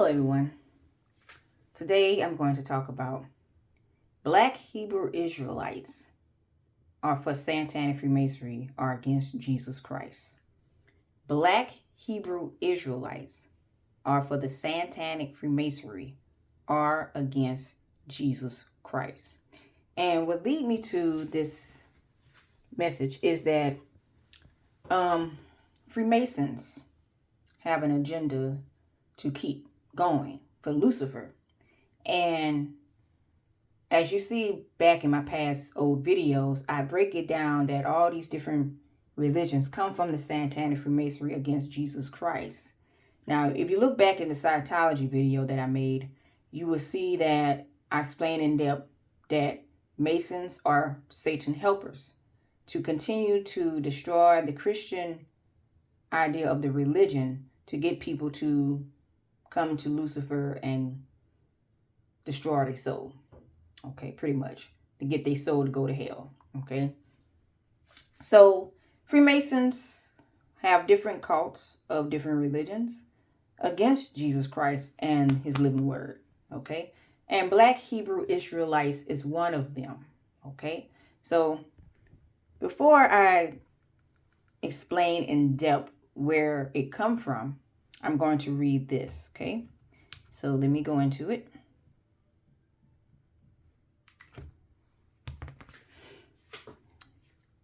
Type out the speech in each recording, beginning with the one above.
Hello everyone. Today I'm going to talk about Black Hebrew Israelites are for Satanic Freemasonry are against Jesus Christ. Black Hebrew Israelites are for the Satanic Freemasonry are against Jesus Christ. And what lead me to this message is that Freemasons have an agenda to keep going for Lucifer. And as you see back in my past old videos, I break it down that all these different religions come from the Satanic Freemasonry against Jesus Christ. Now, if you look back in the Scientology video that I made, you will see that I explain in depth that Masons are Satan helpers to continue to destroy the Christian idea of the religion to get people to come to Lucifer and destroy their soul. Okay, pretty much. To get their soul to go to hell. Okay. So Freemasons have different cults of different religions against Jesus Christ and his living word. Okay. And Black Hebrew Israelites is one of them. Okay. So before I explain in depth where it come from, I'm going to read this. Okay. So let me go into it.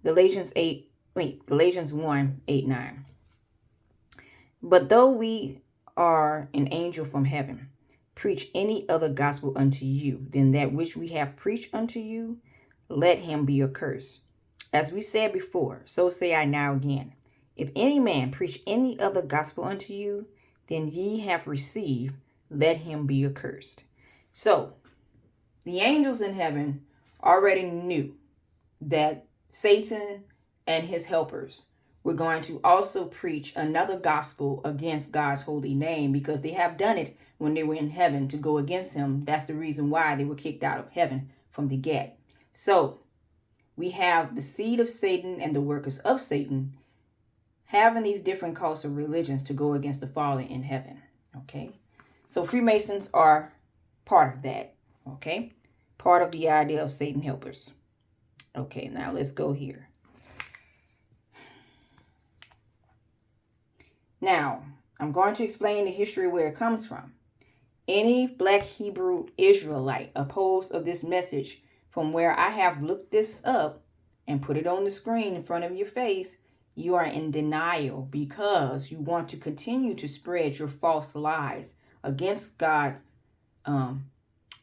Galatians 1:8-9. But though we are an angel from heaven, preach any other gospel unto you than that which we have preached unto you, let him be accursed. As we said before, so say I now again. If any man preach any other gospel unto you than ye have received, let him be accursed. So, the angels in heaven already knew that Satan and his helpers were going to also preach another gospel against God's holy name because they have done it when they were in heaven to go against him. That's the reason why they were kicked out of heaven from the get. So we have the seed of Satan and the workers of Satan having these different cults of religions to go against the fallen in heaven. Okay. So Freemasons are part of that. Okay. Part of the idea of Satan helpers. Okay, now let's go here. Now, I'm going to explain the history where it comes from. Any Black Hebrew Israelite opposed of this message from where I have looked this up and put it on the screen in front of your face, you are in denial because you want to continue to spread your false lies against God's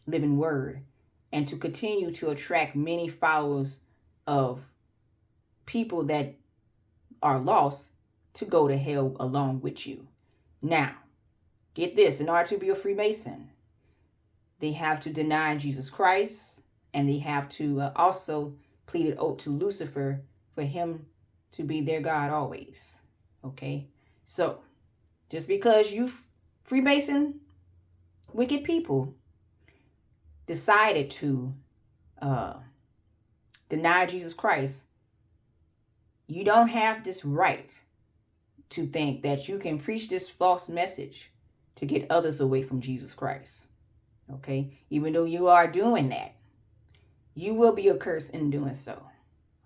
living word and to continue to attract many followers of people that are lost to go to hell along with you. Now, get this, in order to be a Freemason, they have to deny Jesus Christ and they have to also plead an oath to Lucifer for him to be their God always. Okay, so just because you Freemason, wicked people, decided to deny Jesus Christ, you don't have this right to think that you can preach this false message to get others away from Jesus Christ. Okay? Even though you are doing that, you will be accursed in doing so.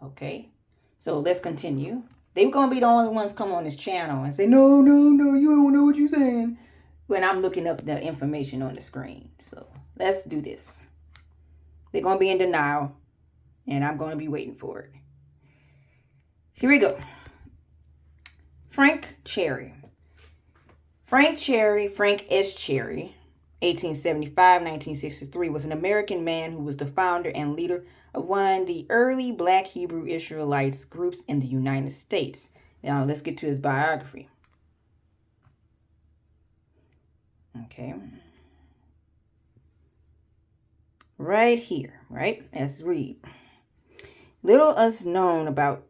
Okay? So let's continue. They're going to be the only ones come on this channel and say, no, you don't know what you're saying, when I'm looking up the information on the screen. So let's do this. They're going to be in denial, and I'm going to be waiting for it. Here we go. Frank Cherry. Frank S. Cherry, 1875-1963, was an American man who was the founder and leader of one of the early Black Hebrew Israelites groups in the United States. Now, let's get to his biography. Okay. Right here, right? Let's read. Little is known about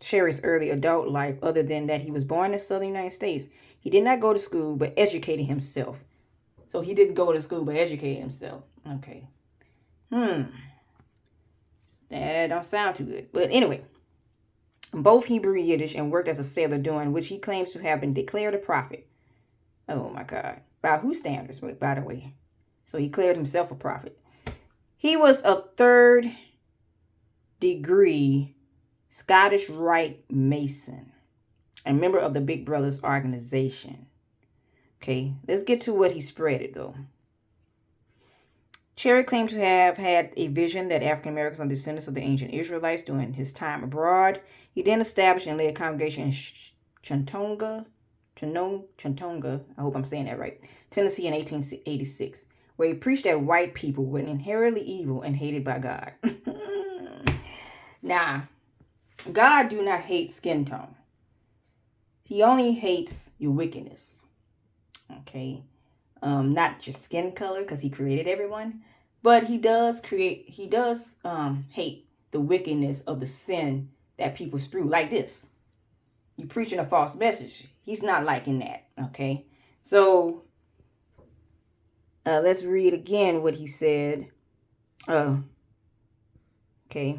Cherry's early adult life other than that he was born in the southern United States. He did not go to school, but educated himself. So he didn't go to school, but educated himself. Okay. That don't sound too good. But anyway, both Hebrew Yiddish and worked as a sailor, during which he claims to have been declared a prophet. Oh my God. By whose standards, by the way? So he declared himself a prophet. He was a third degree Scottish Rite Mason, a member of the Big Brothers organization. Okay, let's get to what he spreaded though. Cherry claimed to have had a vision that African Americans are descendants of the ancient Israelites during his time abroad. He then established and led a congregation in Chattanooga, I hope I'm saying that right, Tennessee in 1886, where he preached that white people were inherently evil and hated by God. Now, God do not hate skin tone. He only hates your wickedness. Okay. Not your skin color, because he created everyone, but he does hate the wickedness of the sin that people spew. Like this, you preaching a false message. He's not liking that. Okay, so let's read again what he said. Okay.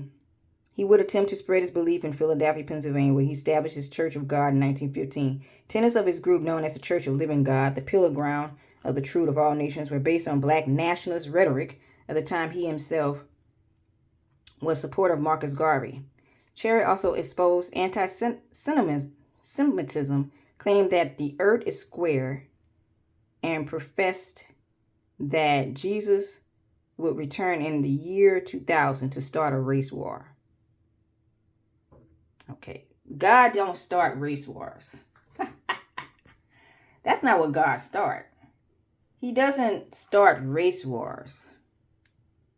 He would attempt to spread his belief in Philadelphia, Pennsylvania, where he established his Church of God in 1915. Tenets of his group, known as the Church of Living God, the pillar ground of the truth of all nations, were based on black nationalist rhetoric. At the time, he himself was supporter of Marcus Garvey. Cherry also exposed anti-Semitism, claimed that the earth is square, and professed that Jesus would return in the year 2000 to start a race war. Okay, God don't start race wars. That's not what God starts. He doesn't start race wars.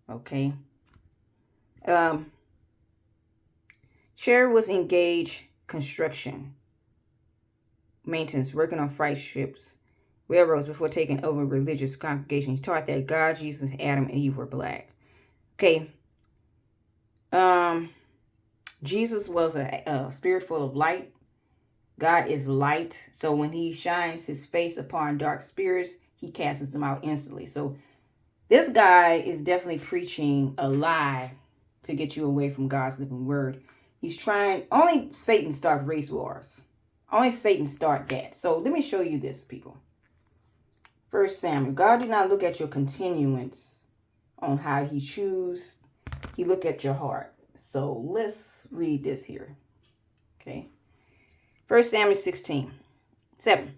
Okay. Cherry was engaged construction, maintenance, working on freight ships, railroads before taking over religious congregations. He taught that God, Jesus, Adam, and Eve were black. Okay. Jesus was a spirit full of light. God is light. So when he shines his face upon dark spirits, he casts them out instantly. So this guy is definitely preaching a lie to get you away from God's living word. He's trying, only Satan start race wars. Only Satan start that. So let me show you this, people. 1 Samuel. God do not look at your continuance on how he choose. He look at your heart. So let's read this here. Okay. 1 Samuel 16, 7.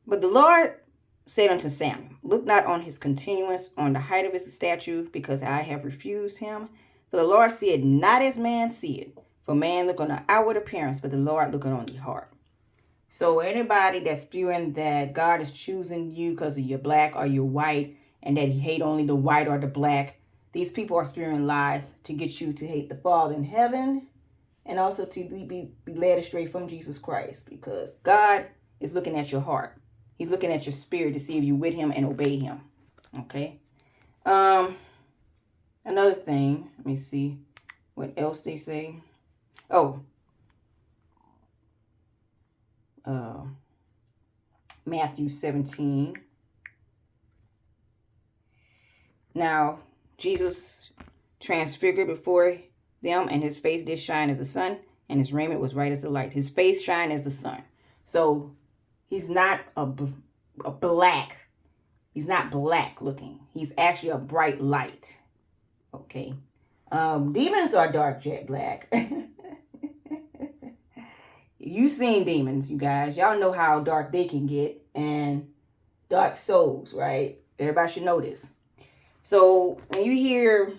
But the Lord said unto Samuel, look not on his continuance, on the height of his stature, because I have refused him. For the Lord seeth not as man seeth. For man look on the outward appearance, but the Lord looketh on the heart. So anybody that's spewing that God is choosing you because of you're black or you're white, and that he hate only the white or the black, these people are spewing lies to get you to hate the Father in heaven, and also to be led astray from Jesus Christ, because God is looking at your heart. He's looking at your spirit to see if you're with him and obey him. Okay. Another thing, let me see what else they say. Matthew 17. Now, Jesus transfigured before them, and his face did shine as the sun, and his raiment was white as the light. His face shined as the sun. So he's not a black. He's not black looking. He's actually a bright light. Okay. Demons are dark jet black. You've seen demons, you guys. Y'all know how dark they can get, and dark souls, right? Everybody should know this. So when you hear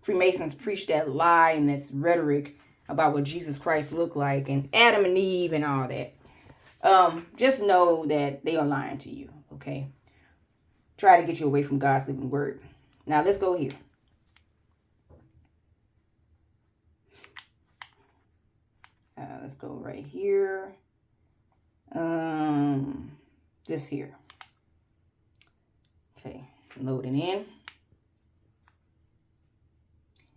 Freemasons preach that lie and this rhetoric about what Jesus Christ looked like and Adam and Eve and all that, just know that they are lying to you, okay? Try to get you away from God's living word. Now let's go here. Let's go right here. Just here. Okay, loading in.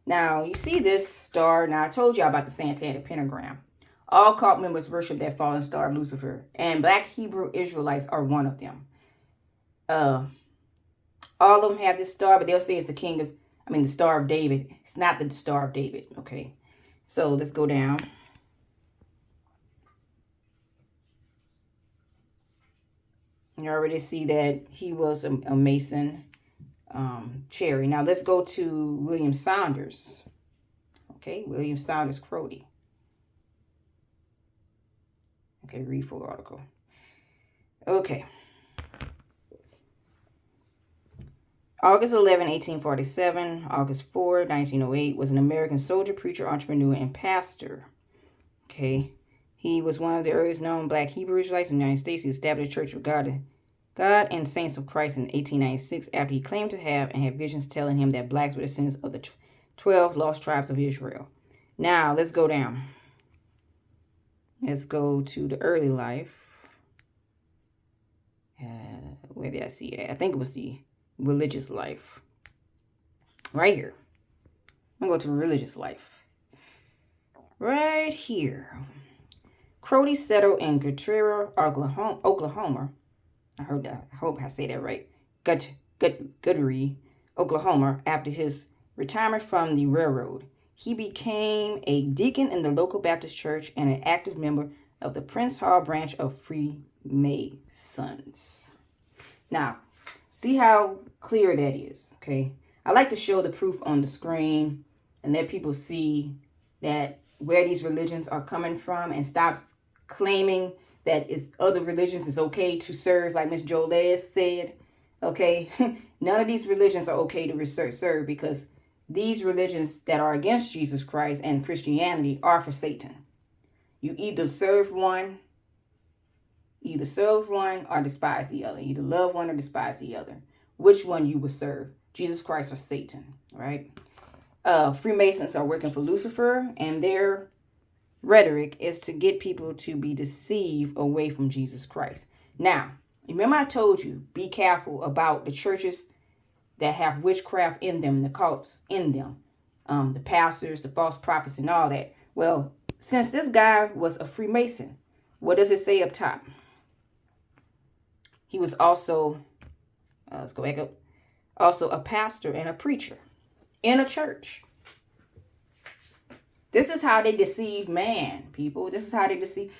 Now, you see this star. Now, I told you about the Satanic pentagram. All cult members worship that fallen star of Lucifer, and black Hebrew Israelites are one of them. All of them have this star, but they'll say it's the Star of David. It's not the Star of David, okay? So, let's go down. You already see that he was a Mason, Cherry. Now let's go to William Saunders. Okay, William Saunders Crowdy. Okay, read full article. Okay. August 11, 1847, August 4, 1908, was an American soldier, preacher, entrepreneur, and pastor. Okay. He was one of the earliest known black Hebrew Israelites in the United States. He established the Church of God and Saints of Christ in 1896 after he claimed to have and had visions telling him that blacks were descendants of the 12 lost tribes of Israel. Now, let's go down. Let's go to the early life. Where did I see it at? I think it was the religious life. Right here. I'm going to go to religious life. Right here. Crowdy settled in Gutierrez, Oklahoma. I hope I say that right. Goodry, Oklahoma, after his retirement from the railroad. He became a deacon in the local Baptist church and an active member of the Prince Hall branch of Freemasons. Now, see how clear that is, okay? I like to show the proof on the screen and let people see that where these religions are coming from and stop claiming that other religions is okay to serve, like Miss Jolez said, okay? None of these religions are okay to serve because these religions that are against Jesus Christ and Christianity are for Satan. You either serve one or despise the other. Either love one or despise the other. Which one you will serve? Jesus Christ or Satan, right? Freemasons are working for Lucifer, and their rhetoric is to get people to be deceived away from Jesus Christ. Now, remember I told you, be careful about the churches that have witchcraft in them, the cults in them, the pastors, the false prophets, and all that. Well, since this guy was a Freemason, what does it say up top? He was also, let's go back up, also a pastor and a preacher in a church. This is how they deceive man, people. This is how they deceive.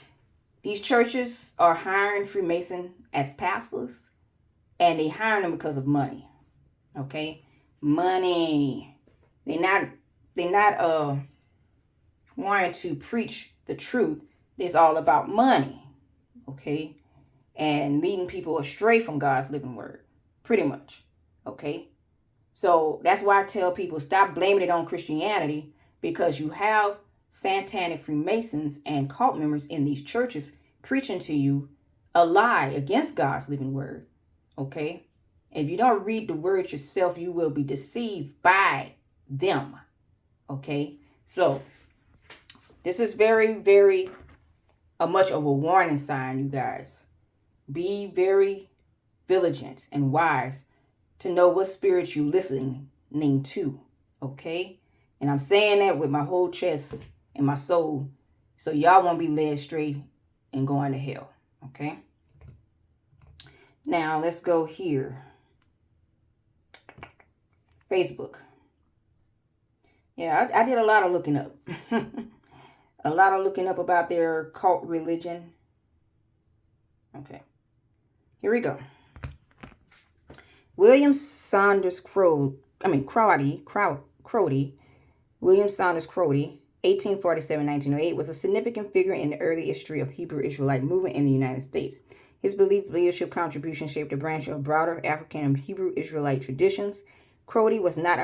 These churches are hiring Freemason as pastors, and they hire them because of money. Okay, money. They're not wanting to preach the truth. It's all about money. Okay, and leading people astray from God's living word, pretty much. Okay, so that's why I tell people stop blaming it on Christianity, because you have Satanic Freemasons and cult members in these churches preaching to you a lie against God's living word. Okay. If you don't read the word yourself, you will be deceived by them. Okay. So this is very, very much of a warning sign, you guys. Be very vigilant and wise to know what spirit you're listening to. Okay. And I'm saying that with my whole chest and my soul, so y'all won't be led straight and going to hell. Okay. Now let's go here. Facebook. Yeah, I did a lot of looking up. A lot of looking up about their cult religion. Okay. Here we go. William Saunders Crowdy, William Saunders Crowdy, 1847-1908, was a significant figure in the early history of Hebrew Israelite movement in the United States. His belief leadership contribution shaped a branch of broader African and Hebrew Israelite traditions. Crowdy was not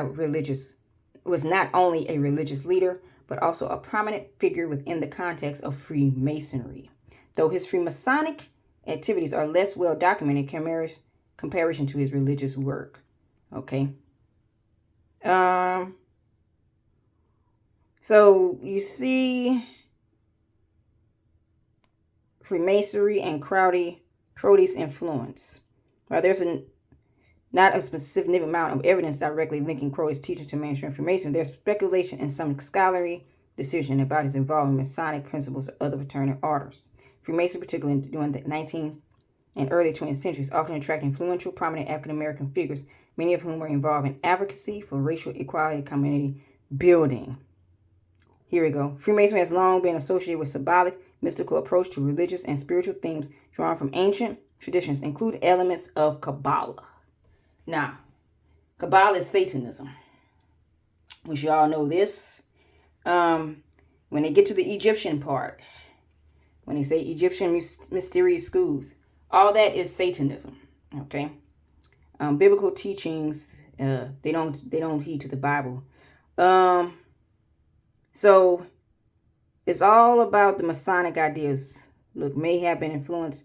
only a religious leader, but also a prominent figure within the context of Freemasonry. Though his Freemasonic activities are less well documented in comparison to his religious work. Okay. So you see Freemasonry and Crowdy's influence. While there's not a specific amount of evidence directly linking Crowdy's teaching to mainstream Freemasonry, there's speculation and some scholarly decision about his involvement in Masonic principles or other fraternal orders. Freemasonry, particularly during the 19th and early 20th centuries, often attracted influential, prominent African-American figures, many of whom were involved in advocacy for racial equality and community building. Here we go. Freemasonry has long been associated with symbolic, mystical approach to religious and spiritual themes drawn from ancient traditions include elements of Kabbalah. Now, Kabbalah is Satanism, which you all know this. When they get to the Egyptian part, when they say Egyptian mysterious schools, all that is Satanism. Okay, biblical teachings, they don't heed to the Bible. So it's all about the Masonic ideas. Look, may have been influenced.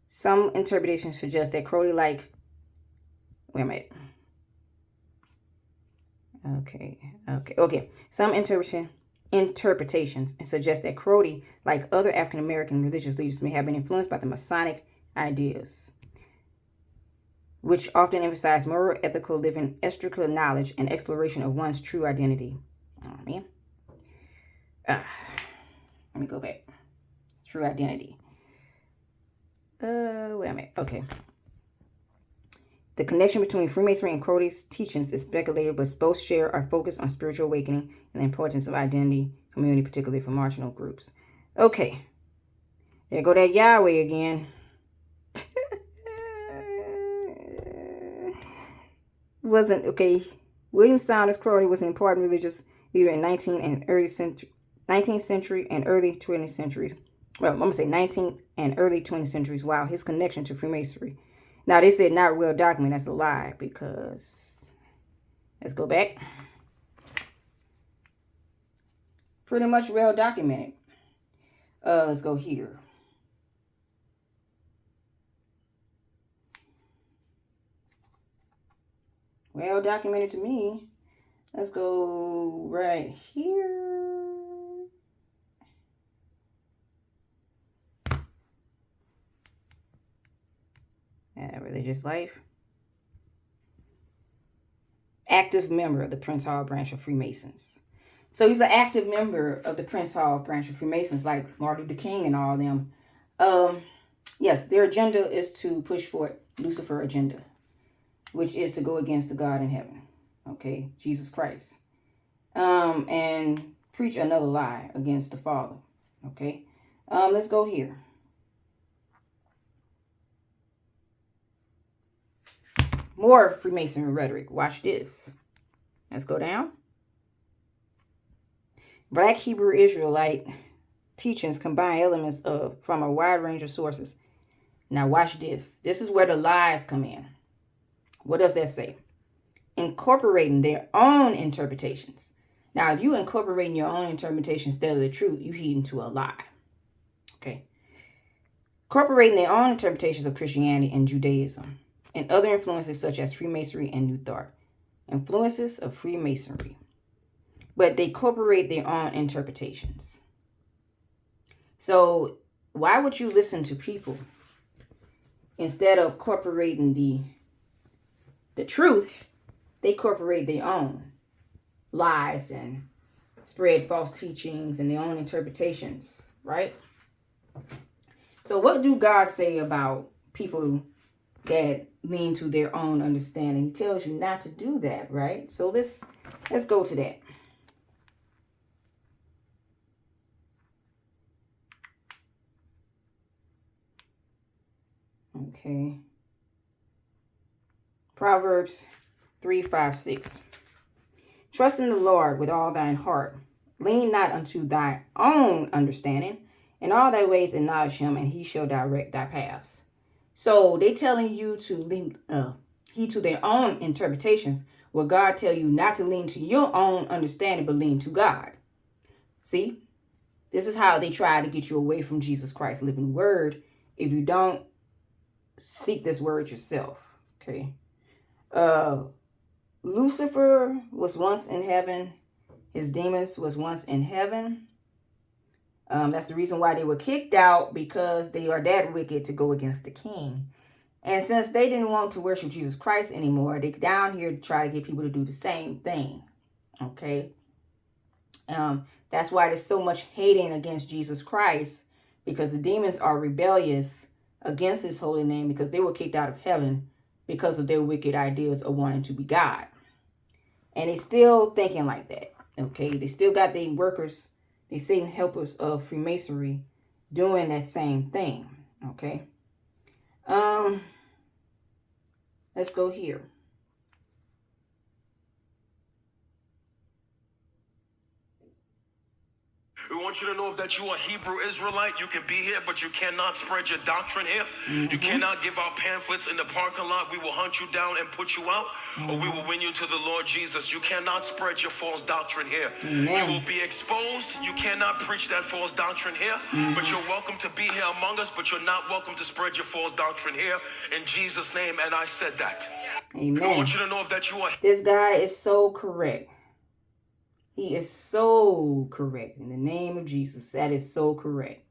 Some interpretations suggest that Crowley, like, wait a minute. Okay. Some interpretations suggest that Crowley, like other African American religious leaders, may have been influenced by the Masonic ideas, which often emphasize moral, ethical living, ethical knowledge, and exploration of one's true identity. Oh man. Let me go back. True identity. Wait a minute. Okay. The connection between Freemasonry and Crowley's teachings is speculative, but both share our focus on spiritual awakening and the importance of identity, community, particularly for marginal groups. Okay. There go that Yahweh again. William Saunders Crowley was an important religious leader in 19th century and early 20th centuries. Well, I'm going to say 19th and early 20th centuries. Wow, his connection to Freemasonry. Now, they said not well documented. That's a lie because, let's go back. Pretty much well documented. Let's go here. Well documented to me. Let's go right here. Religious life. Active member of the Prince Hall branch of Freemasons. So he's an active member of the Prince Hall branch of Freemasons, like Martin Luther King and all of them. Yes, their agenda is to push for Lucifer agenda, which is to go against the God in heaven, okay, Jesus Christ, and preach another lie against the Father, okay. Let's go here. More Freemasonry rhetoric. Watch this. Let's go down. Black Hebrew Israelite teachings combine elements from a wide range of sources. Now watch this. This is where the lies come in. What does that say? Incorporating their own interpretations. Now, if you incorporating your own interpretation instead of the truth, you heed into a lie. Okay. Incorporating their own interpretations of Christianity and Judaism and other influences such as Freemasonry and New Thought. Influences of Freemasonry. But they incorporate their own interpretations. So why would you listen to people instead of incorporating the truth? They incorporate their own lies and spread false teachings and their own interpretations, right? So what do God say about people that lean to their own understanding? He tells you not to do that, right? So let's go to that. Okay. Proverbs 3:5-6. Trust in the Lord with all thine heart. Lean not unto thy own understanding. In all thy ways acknowledge him, and he shall direct thy paths. So they telling you to lean heed to their own interpretations, where God tell you not to lean to your own understanding, but lean to God. See? This is how they try to get you away from Jesus Christ, living word, if you don't seek this word yourself. Okay. Lucifer was once in heaven. His demons was once in heaven. That's the reason why they were kicked out, because they are that wicked to go against the king. And since they didn't want to worship Jesus Christ anymore, they down here to try to get people to do the same thing. Okay. That's why there's so much hating against Jesus Christ, because the demons are rebellious against his holy name, because they were kicked out of heaven because of their wicked ideas of wanting to be God. And they still thinking like that. Okay. They still got their workers, they Satan helpers of Freemasonry doing that same thing. Okay. Let's go here. We want you to know that you are a Hebrew Israelite. You can be here, but you cannot spread your doctrine here. You cannot give out pamphlets in the parking lot. We will hunt you down and put you out, or we will win you to the Lord Jesus. You cannot spread your false doctrine here. Amen. You will be exposed. You cannot preach that false doctrine here, but you're welcome to be here among us, but you're not welcome to spread your false doctrine here. In Jesus' name, and I said that. Amen. I want you to know that you are... This guy is so correct. He is so correct. In the name of Jesus, that is so correct.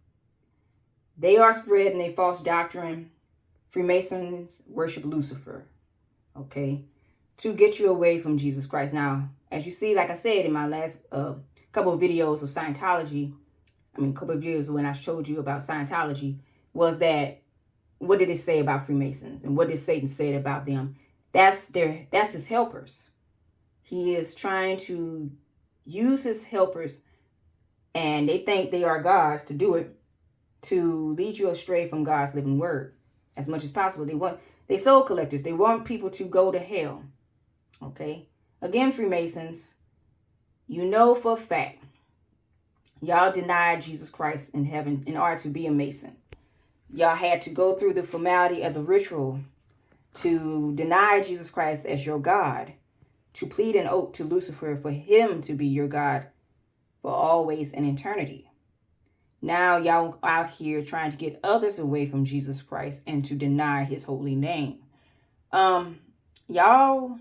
They are spreading a false doctrine. Freemasons worship Lucifer, okay, to get you away from Jesus Christ. Now, as you see, like I said in my last couple of videos of Scientology, a couple of videos when I showed you about Scientology, was that what did it say about Freemasons and what did Satan say about them? That's his helpers. He is trying to use his helpers, and they think they are gods to do it, to lead you astray from God's living word as much as possible. They soul collectors. They want people to go to hell. Okay. Again, Freemasons, you know for a fact, y'all denied Jesus Christ in heaven in order to be a Mason. Y'all had to go through the formality of the ritual to deny Jesus Christ as your God, to plead an oath to Lucifer for him to be your God for always and eternity. Now y'all out here trying to get others away from Jesus Christ and to deny his holy name. Y'all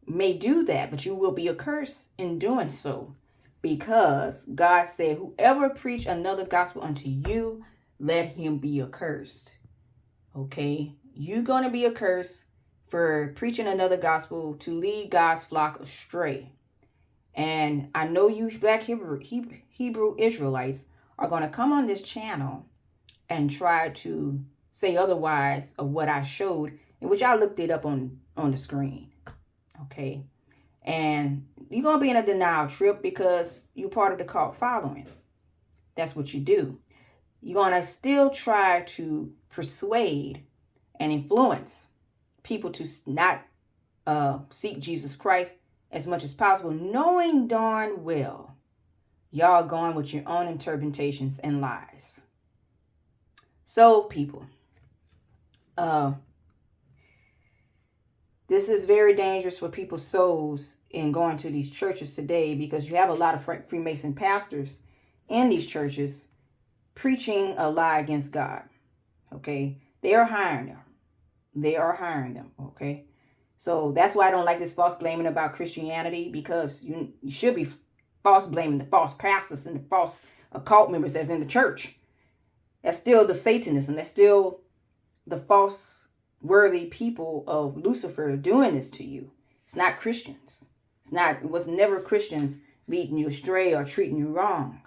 may do that, but you will be accursed in doing so, because God said, whoever preach another gospel unto you, let him be accursed. Okay, you're going to be accursed for preaching another gospel to lead God's flock astray. And I know you black Hebrew Israelites are going to come on this channel and try to say otherwise of what I showed, in which I looked it up on the screen. Okay. And you're going to be in a denial trip because you're part of the cult following. That's what you do. You're going to still try to persuade and influence people to not seek Jesus Christ as much as possible, knowing darn well y'all going with your own interpretations and lies. So, people, this is very dangerous for people's souls in going to these churches today, because you have a lot of Freemason pastors in these churches preaching a lie against God. Okay, they are hiring them. Okay, so that's why I don't like this false blaming about Christianity, because you should be false blaming the false pastors and the false occult members that's in the church. That's still the Satanists, and that's still the false worthy people of Lucifer doing this to you. It's not Christians. It was never Christians leading you astray or treating you wrong.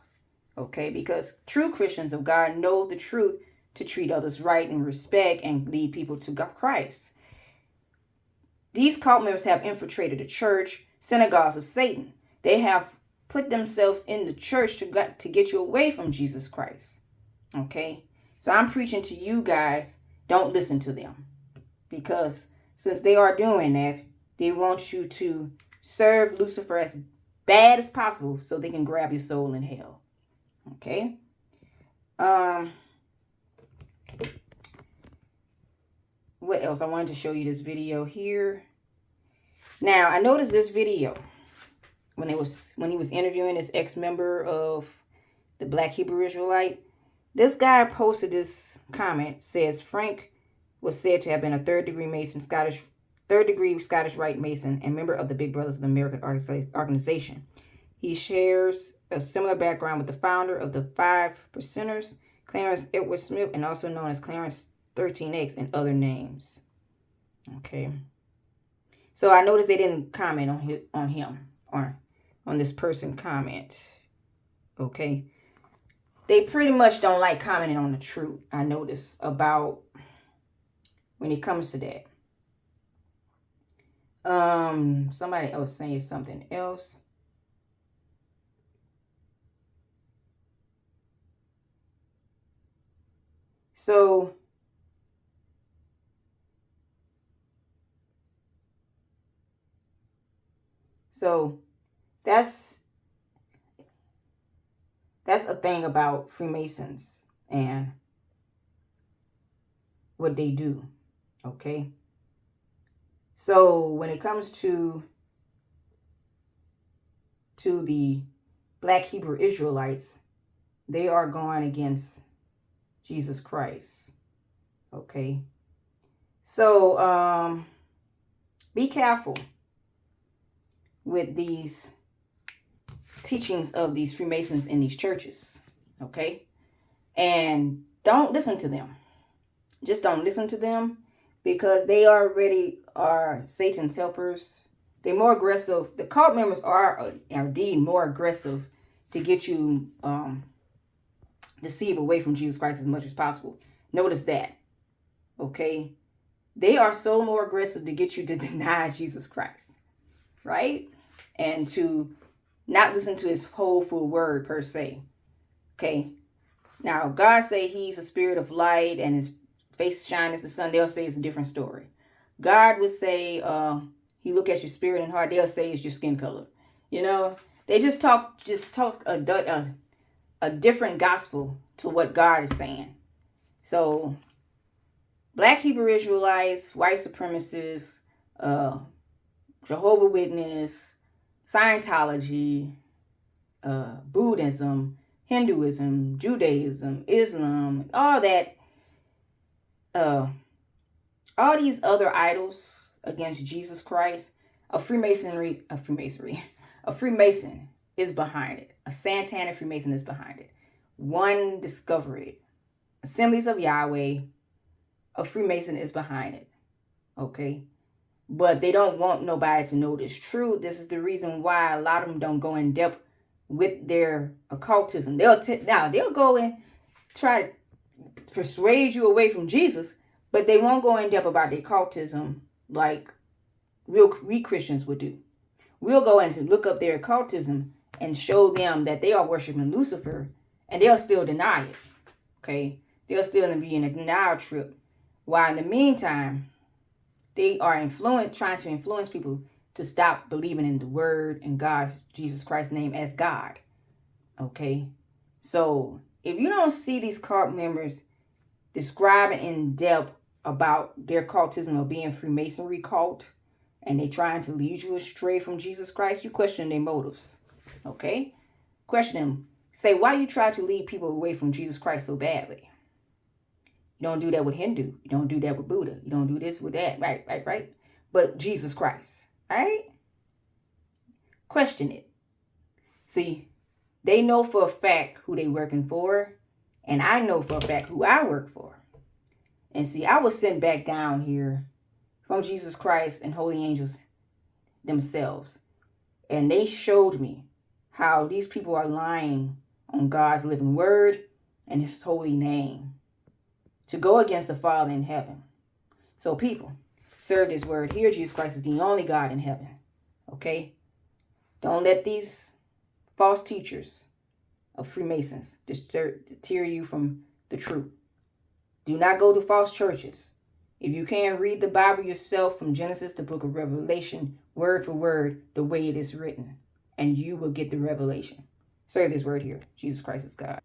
Okay, because true Christians of God know the truth to treat others right and respect and lead people to God, Christ. These cult members have infiltrated the church, synagogues of Satan. They have put themselves in the church to get you away from Jesus Christ. Okay, so I'm preaching to you guys, don't listen to them, because since they are doing that, they want you to serve Lucifer as bad as possible so they can grab your soul in hell. Okay. What else? I wanted to show you this video here. Now, I noticed this video when he was interviewing this ex-member of the Black Hebrew Israelite. This guy posted this comment, says Frank was said to have been a third degree Scottish Rite Mason and member of the Big Brothers of American organization. He shares a similar background with the founder of the 5 Percenters, Clarence Edward Smith, and also known as Clarence 13X and other names. Okay. So I noticed they didn't comment on him or on this person comment. Okay. They pretty much don't like commenting on the truth, I notice, about when it comes to that. Somebody else saying something else. So So that's a thing about Freemasons and what they do. Okay. So when it comes to the Black Hebrew Israelites, they are going against Jesus Christ. Okay. So be careful with these teachings of these Freemasons in these churches. Okay. And don't listen to them. Just don't listen to them, because they already are Satan's helpers. They're more aggressive. The cult members are indeed more aggressive to get you deceived away from Jesus Christ as much as possible. Notice that. Okay. They are so more aggressive to get you to deny Jesus Christ. Right? And to not listen to his whole full word per se. Okay. Now, God say he's a spirit of light and his face shine as the sun. They'll say it's a different story. God would say he look at your spirit and heart. They'll say it's your skin color. You know, they just talk a different gospel to what God is saying. So Black Hebrew Israelites, white supremacists, Jehovah's Witness, Scientology, Buddhism, Hinduism, Judaism, Islam, all that, all these other idols against Jesus Christ, a Freemason is behind it. A Satanic Freemason is behind it. One discovered it. Assemblies of Yahweh, a Freemason is behind it. Okay? But they don't want nobody to know this truth. This is the reason why a lot of them don't go in depth with their occultism. They'll go and try to persuade you away from Jesus, but they won't go in depth about the occultism like we Christians would do. We'll go in to look up their occultism and show them that they are worshiping Lucifer, and they'll still deny it. Okay? They'll still be in a denial trip. While in the meantime, they are trying to influence people to stop believing in the word and God's Jesus Christ's name as God. Okay? So if you don't see these cult members describing in depth about their cultism or being Freemasonry cult, and they trying to lead you astray from Jesus Christ, you question their motives. Okay? Question them. Say, why you try to lead people away from Jesus Christ so badly? You don't do that with Hindu. You don't do that with Buddha. You don't do this with that. Right. But Jesus Christ. Right? Question it. See, they know for a fact who they working for. And I know for a fact who I work for. And see, I was sent back down here from Jesus Christ and holy angels themselves. And they showed me how these people are lying on God's living word and his holy name to go against the Father in heaven. So people, serve this word here. Jesus Christ is the only God in heaven. Okay? Don't let these false teachers of Freemasons deter you from the truth. Do not go to false churches. If you can't read the Bible yourself from Genesis to Book of Revelation, word for word, the way it is written, and you will get the revelation. Serve this word here. Jesus Christ is God.